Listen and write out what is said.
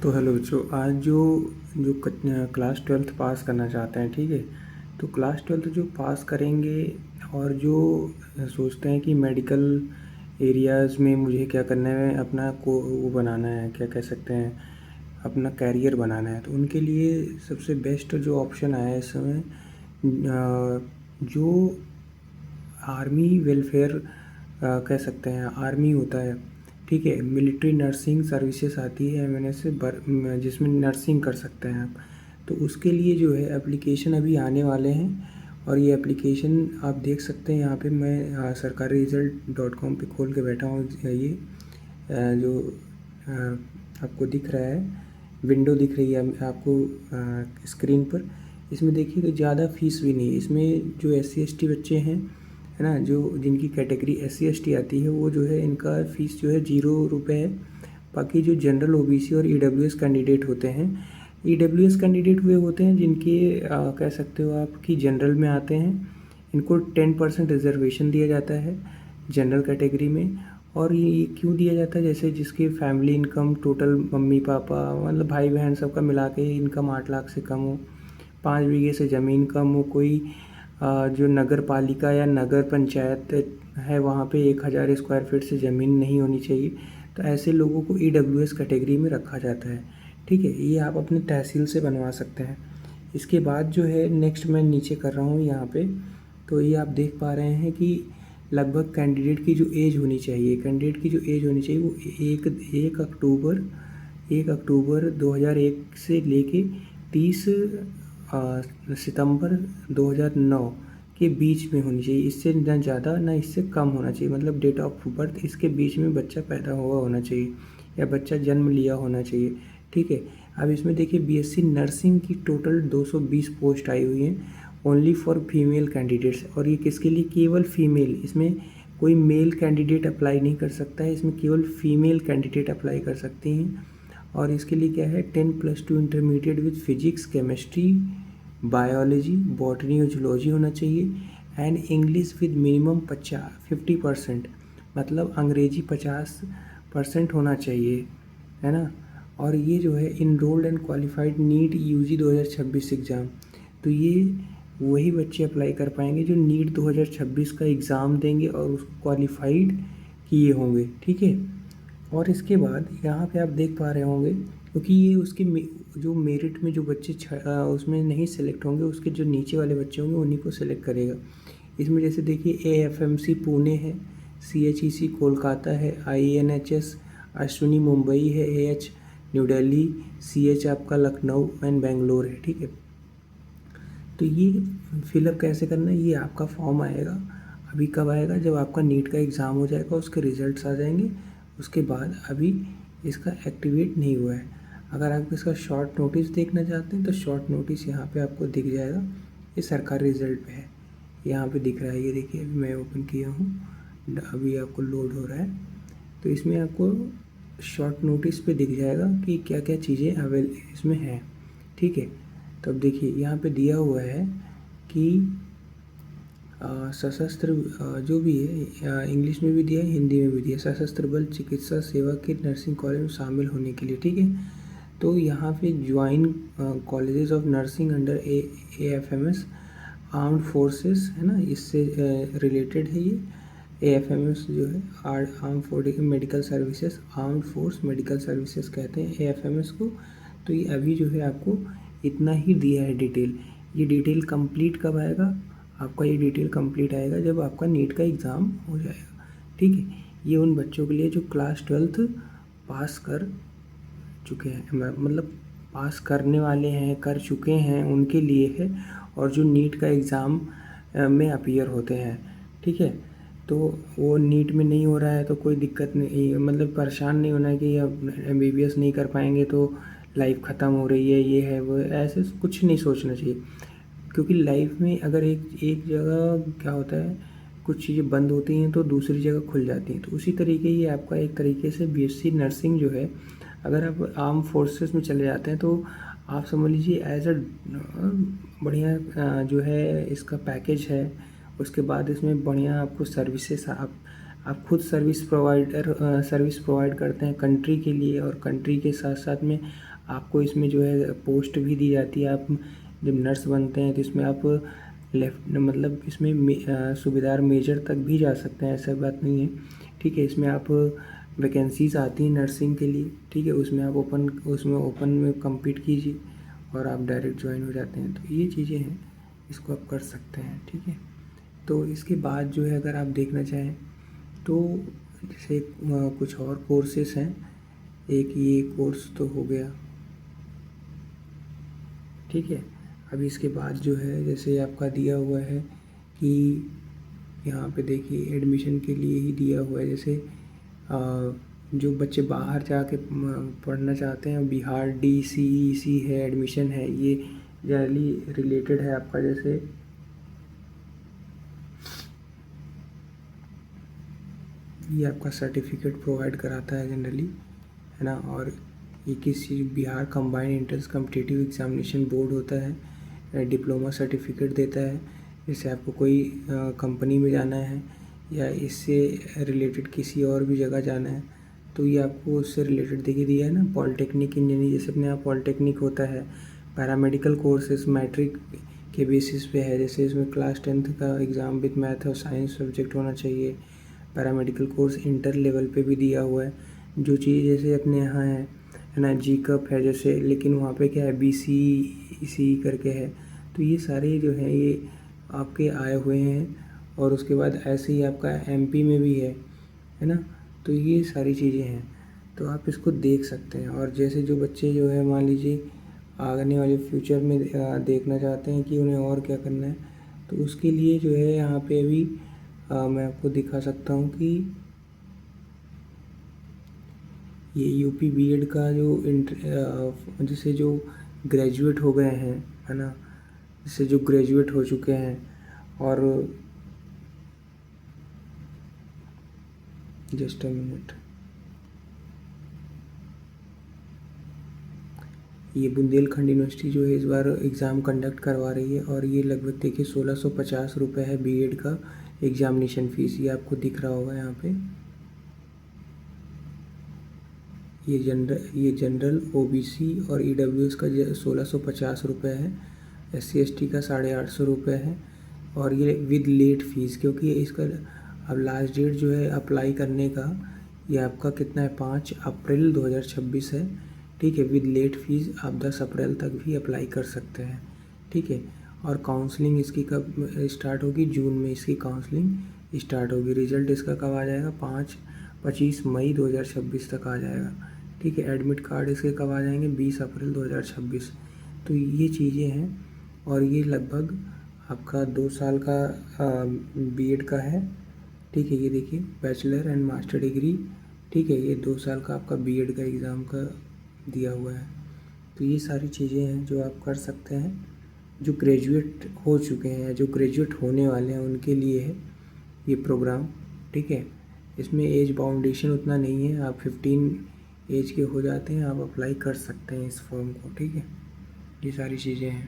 तो हेलो बच्चों, आज जो जो क्लास ट्वेल्थ पास करना चाहते हैं, ठीक है। तो क्लास ट्वेल्थ जो पास करेंगे और जो सोचते हैं कि मेडिकल एरियाज़ में मुझे क्या करना है, अपना को वो बनाना है, क्या कह सकते हैं, अपना कैरियर बनाना है, तो उनके लिए सबसे बेस्ट जो ऑप्शन आया है इस समय जो आर्मी वेलफेयर कह सकते हैं, आर्मी होता है, ठीक है। मिलिट्री नर्सिंग सर्विसेज आती है एमएनएस से जिसमें नर्सिंग कर सकते हैं आप। तो उसके लिए जो है एप्लीकेशन अभी आने वाले हैं, और ये एप्लीकेशन आप देख सकते हैं यहाँ पे। मैं सरकारी रिजल्ट .com पे खोल के बैठा हूँ। ये जो आपको दिख रहा है, विंडो दिख रही है आपको स्क्रीन पर। इसमें देखिए तो ज़्यादा फीस भी नहीं है। इसमें जो SC ST बच्चे हैं, है ना, जो जिनकी कैटेगरी SC ST आती है, वो जो है इनका फ़ीस जो है 0 रुपये है। बाकी जो जनरल OBC और EWS कैंडिडेट होते हैं, EWS कैंडिडेट वे होते हैं जिनके कह सकते हो आप कि जनरल में आते हैं। इनको 10% रिजर्वेशन दिया जाता है जनरल कैटेगरी में। और ये क्यों दिया जाता है, जैसे जिसकी family income total mummy papa मतलब भाई बहन सबका मिला के इनकम 8 लाख से कम हो, 5 बीघे से ज़मीन कम हो, कोई जो नगर पालिका या नगर पंचायत है वहाँ पे 1000 स्क्वायर फीट से ज़मीन नहीं होनी चाहिए। तो ऐसे लोगों को EWS कैटेगरी में रखा जाता है, ठीक है। ये आप अपने तहसील से बनवा सकते हैं। इसके बाद जो है नेक्स्ट मैं नीचे कर रहा हूँ यहाँ पे, तो ये आप देख पा रहे हैं कि लगभग कैंडिडेट की जो एज होनी चाहिए, वो 1 अक्टूबर 2001 से लेके 30 सितंबर 2009 के बीच में होनी चाहिए। इससे ना ज़्यादा ना इससे कम होना चाहिए। मतलब डेट ऑफ बर्थ इसके बीच में बच्चा पैदा हुआ होना चाहिए या बच्चा जन्म लिया होना चाहिए, ठीक है। अब इसमें देखिए BSc नर्सिंग की टोटल 220 पोस्ट आई हुई हैं ओनली फॉर फीमेल कैंडिडेट्स। और ये किसके लिए? केवल फीमेल। इसमें कोई मेल कैंडिडेट अप्लाई नहीं कर सकता है, इसमें केवल फीमेल कैंडिडेट अप्लाई कर सकती हैं। और इसके लिए क्या है, 10+2 intermediate with physics, chemistry, biology, botany और जूलॉजी होना चाहिए। एंड इंग्लिश विद मिनिमम 50% मतलब अंग्रेजी 50% होना चाहिए, है ना। और ये जो है enrolled and qualified NEET UG 2026 exam. तो ये वही बच्चे अप्लाई कर पाएंगे जो नीट 2026 का एग्ज़ाम देंगे और उसको क्वालिफाइड किए होंगे, ठीक है। और इसके बाद यहाँ पे आप देख पा रहे होंगे, क्योंकि ये उसके जो मेरिट में जो बच्चे उसमें नहीं सेलेक्ट होंगे, उसके जो नीचे वाले बच्चे होंगे उन्हीं को सेलेक्ट करेगा। इसमें जैसे देखिए AFMC पुणे है, CHEC कोलकाता है, INHS अश्विनी मुंबई है, AH न्यू दिल्ली, CH आपका लखनऊ एंड बेंगलोर है, ठीक है। तो ये फिलअप कैसे करना है, ये आपका फॉर्म आएगा। अभी कब आएगा? जब आपका नीट का एग्ज़ाम हो जाएगा, उसके रिजल्ट्स आ जाएंगे, उसके बाद अभी इसका एक्टिवेट नहीं हुआ है। अगर आप इसका शॉर्ट नोटिस देखना चाहते हैं तो शॉर्ट नोटिस यहाँ पे आपको दिख जाएगा। ये सरकारी रिजल्ट पे है, यहाँ पे दिख रहा है। ये देखिए अभी मैं ओपन किया हूँ, अभी आपको लोड हो रहा है। तो इसमें आपको शॉर्ट नोटिस पे दिख जाएगा कि क्या क्या चीज़ें इसमें हैं, ठीक है। तो अब देखिए यहाँ पे दिया हुआ है कि सशस्त्र जो भी है, इंग्लिश में भी दिया है, हिंदी में भी दिया है, सशस्त्र बल चिकित्सा सेवा के नर्सिंग कॉलेज में शामिल होने के लिए, ठीक है। तो यहाँ पे join colleges of nursing under AFMS armed forces, है ना, इससे रिलेटेड है ये। AFMS जो है arm force medical services, armed force medical services कहते हैं AFMS को। तो ये अभी जो है आपको इतना ही दिया है डिटेल। ये डिटेल कंप्लीट कब आएगा? आपका ये डिटेल कंप्लीट आएगा जब आपका नीट का एग्ज़ाम हो जाएगा, ठीक है। ये उन बच्चों के लिए जो क्लास 12th पास कर चुके हैं, मतलब पास करने वाले हैं, कर चुके हैं, उनके लिए है। और जो नीट का एग्ज़ाम में अपीयर होते हैं, ठीक है। तो वो नीट में नहीं हो रहा है तो कोई दिक्कत नहीं, मतलब परेशान नहीं होना है कि अब MBBS नहीं कर पाएंगे तो लाइफ ख़त्म हो रही है, ये है वो, ऐसे कुछ नहीं सोचना चाहिए। क्योंकि लाइफ में अगर एक जगह क्या होता है, कुछ चीज़ें बंद होती हैं तो दूसरी जगह खुल जाती हैं। तो उसी तरीके ये आपका एक तरीके से BSc नर्सिंग जो है, अगर आप आर्म फोर्सेस में चले जाते हैं तो आप समझ लीजिए एज अ बढ़िया जो है इसका पैकेज है। उसके बाद इसमें बढ़िया आपको सर्विसेज, आप खुद सर्विस प्रोवाइड करते हैं कंट्री के लिए, और कंट्री के साथ साथ में आपको इसमें जो है पोस्ट भी दी जाती है। आप जब नर्स बनते हैं तो इसमें आप लेफ्ट मतलब इसमें सूबेदार मेजर तक भी जा सकते हैं, ऐसा बात नहीं है। ठीक है, इसमें आप वैकेंसीज आती हैं नर्सिंग के लिए। ठीक है, उसमें आप ओपन में कम्पीट कीजिए और आप डायरेक्ट ज्वाइन हो जाते हैं। तो ये चीज़ें हैं, इसको आप कर सकते हैं। ठीक है, तो इसके बाद जो है अगर आप देखना चाहें तो जैसे कुछ और कोर्सेस हैं। एक ये कोर्स तो हो गया। ठीक है, अभी इसके बाद जो है जैसे आपका दिया हुआ है कि यहाँ पे देखिए एडमिशन के लिए ही दिया हुआ है। जैसे जो बच्चे बाहर जाके पढ़ना चाहते हैं, बिहार DCEC है, एडमिशन है, ये जनरली रिलेटेड है आपका। जैसे ये आपका सर्टिफिकेट प्रोवाइड कराता है जनरली, है ना। और ये किसी Bihar combined entrance competitive examination board होता है, डिप्लोमा सर्टिफिकेट देता है। जैसे आपको कोई कंपनी में जाना है या इससे रिलेटेड किसी और भी जगह जाना है तो ये आपको उससे रिलेटेड देखिए दिया है ना। पॉलिटेक्निक इंजीनियरिंग, जैसे अपने यहाँ पॉलिटेक्निक होता है। पैरामेडिकल कोर्सेस मैट्रिक के बेसिस पे है, जैसे इसमें क्लास 10th का एग्ज़ाम विद मैथ और साइंस सब्जेक्ट होना चाहिए। पैरामेडिकल कोर्स इंटर लेवल पे भी दिया हुआ है। जो चीज़ जैसे अपने यहाँ है ना, GCUP है जैसे, लेकिन वहाँ पे क्या है BCEC करके है। तो ये सारे जो हैं ये आपके आए हुए हैं। और उसके बाद ऐसे ही आपका MP में भी है ना। तो ये सारी चीज़ें हैं, तो आप इसको देख सकते हैं। और जैसे जो बच्चे जो है मान लीजिए आने वाले फ्यूचर में देखना चाहते हैं कि उन्हें और क्या करना है, तो उसके लिए जो है यहाँ पे अभी मैं आपको दिखा सकता हूँ कि ये UP B.Ed का जो जैसे जो ग्रेजुएट हो गए हैं, है ना, जैसे जो ग्रेजुएट हो चुके हैं और जस्ट अ मिनट, ये बुंदेलखंड यूनिवर्सिटी जो है इस बार एग्ज़ाम कंडक्ट करवा रही है। और ये लगभग देखिए 1650 रुपये है B.Ed का एग्ज़ामिनेशन फ़ीस। ये आपको दिख रहा होगा यहाँ पे। ये जनरल OBC और EWS का 1650 रुपये है। SC ST का 850 रुपये है। और ये विद लेट फ़ीस, क्योंकि इसका अब लास्ट डेट जो है अप्लाई करने का ये आपका कितना है, 5 अप्रैल 2026 है। ठीक है, विद लेट फ़ीस आप 10 अप्रैल तक भी अप्लाई कर सकते हैं। ठीक है, और काउंसलिंग इसकी कब स्टार्ट होगी, जून में इसकी काउंसलिंग स्टार्ट होगी। रिज़ल्ट इसका कब आ जाएगा, 25 मई 2026 तक आ जाएगा। ठीक है, एडमिट कार्ड इसके कब आ जाएंगे, 20 अप्रैल 2026। तो ये चीज़ें हैं। और ये लगभग आपका 2 साल का B.Ed का है। ठीक है, ये देखिए बैचलर एंड मास्टर डिग्री। ठीक है, ये 2 साल का आपका B.Ed का एग्ज़ाम का दिया हुआ है। तो ये सारी चीज़ें हैं जो आप कर सकते हैं। जो ग्रेजुएट हो चुके हैं, जो ग्रेजुएट होने वाले हैं, उनके लिए है ये प्रोग्राम। ठीक है, इसमें एज बाउंडेशन उतना नहीं है, आप 15 एज के हो जाते हैं आप अप्लाई कर सकते हैं इस फॉर्म को। ठीक है, ये सारी चीज़ें हैं।